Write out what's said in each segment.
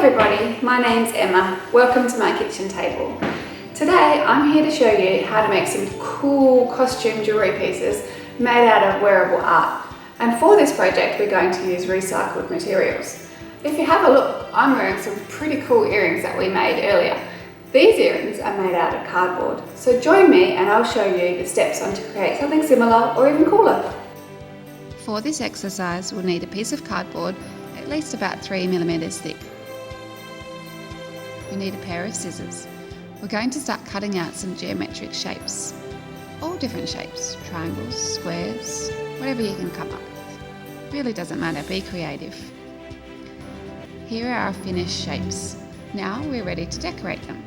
everybody, my name's Emma. Welcome to my kitchen table. Today I'm here to show you how to make some cool costume jewellery pieces made out of wearable art. And for this project we're going to use recycled materials. If you have a look, I'm wearing some pretty cool earrings that we made earlier. These earrings are made out of cardboard. So join me and I'll show you the steps on to create something similar or even cooler. For this exercise we'll need a piece of cardboard at least about 3 millimeters thick. We need a pair of scissors. We're going to start cutting out some geometric shapes. All different shapes, triangles, squares, whatever you can come up with. Really doesn't matter, be creative. Here are our finished shapes. Now we're ready to decorate them.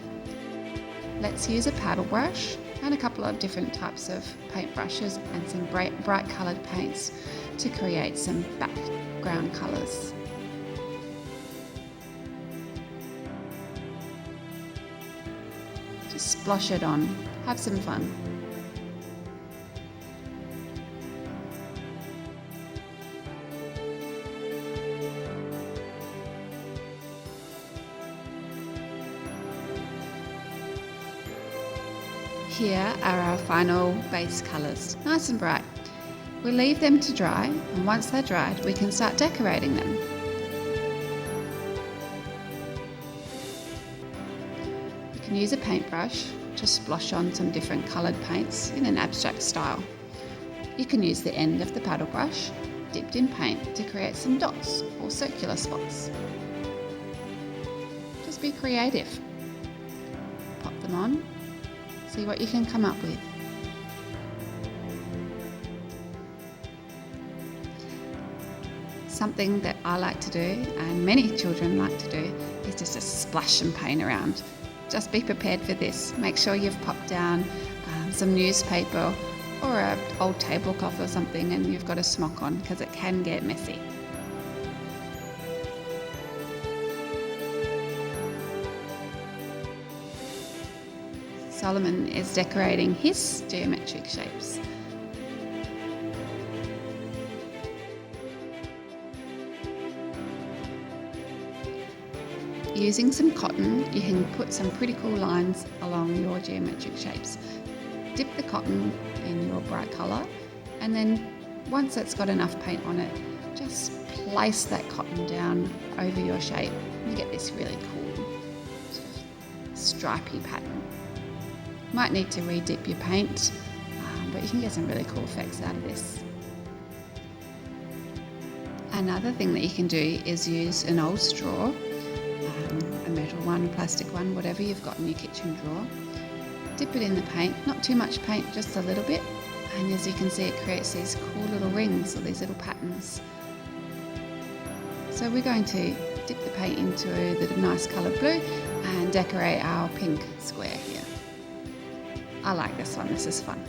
Let's use a paddle brush and a couple of different types of paintbrushes and some bright coloured paints to create some background colours. Just splosh it on, have some fun. Here are our final base colours, nice and bright. We'll leave them to dry, and once they're dried we can start decorating them. You can use a paintbrush to splosh on some different coloured paints in an abstract style. You can use the end of the paddle brush dipped in paint to create some dots or circular spots. Just be creative. Pop them on. See what you can come up with. Something that I like to do, and many children like to do, is just to splash some paint around. Just be prepared for this. Make sure you've popped down some newspaper or an old tablecloth or something and you've got a smock on, because it can get messy. Solomon is decorating his geometric shapes. Using some cotton, you can put some pretty cool lines along your geometric shapes. Dip the cotton in your bright colour, and then once it's got enough paint on it, just place that cotton down over your shape. You get this really cool sort of stripy pattern. Might need to re-dip your paint, but you can get some really cool effects out of this. Another thing that you can do is use an old straw, a metal one, a plastic one, whatever you've got in your kitchen drawer. Dip it in the paint, not too much paint, just a little bit, and as you can see it creates these cool little rings or these little patterns. So we're going to dip the paint into the nice coloured blue and decorate our pink square here. I like this one, this is fun.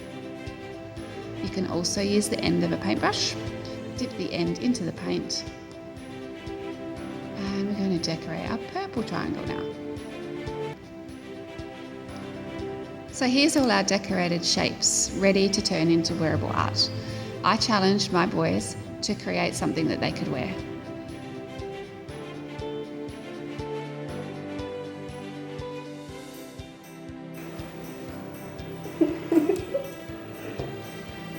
You can also use the end of a paintbrush, dip the end into the paint, and we're going to decorate our purple triangle now. So here's all our decorated shapes, ready to turn into wearable art. I challenged my boys to create something that they could wear.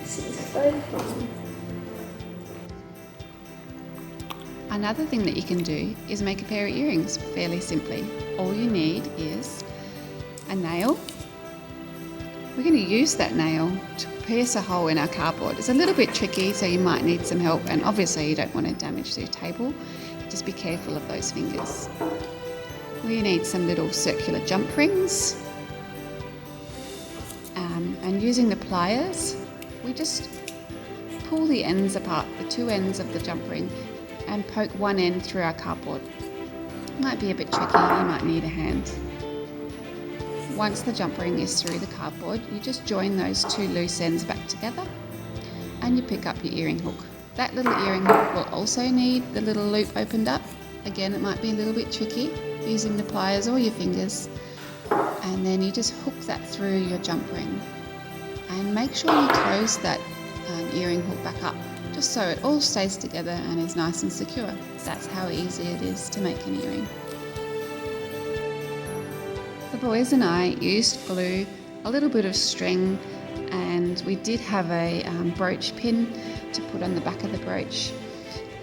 This is so fun. Another thing that you can do is make a pair of earrings fairly simply. All you need is a nail. We're going to use that nail to pierce a hole in our cardboard. It's a little bit tricky, so you might need some help, and obviously you don't want to damage the table. Just be careful of those fingers. We need some little circular jump rings, and using the pliers, we just pull the ends apart, the two ends of the jump ring, and poke one end through our cardboard. Might be a bit tricky, you might need a hand. Once the jump ring is through the cardboard, you just join those two loose ends back together and you pick up your earring hook. That little earring hook will also need the little loop opened up. Again, it might be a little bit tricky using the pliers or your fingers. And then you just hook that through your jump ring. And make sure you close that earring hook back up, just so it all stays together and is nice and secure. That's how easy it is to make an earring. The boys and I used glue, a little bit of string, and we did have a brooch pin to put on the back of the brooch.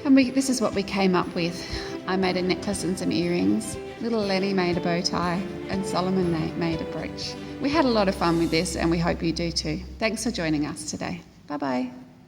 And this is what we came up with. I made a necklace and some earrings. Little Lenny made a bow tie, and Solomon made a brooch. We had a lot of fun with this, and we hope you do too. Thanks for joining us today. Bye-bye.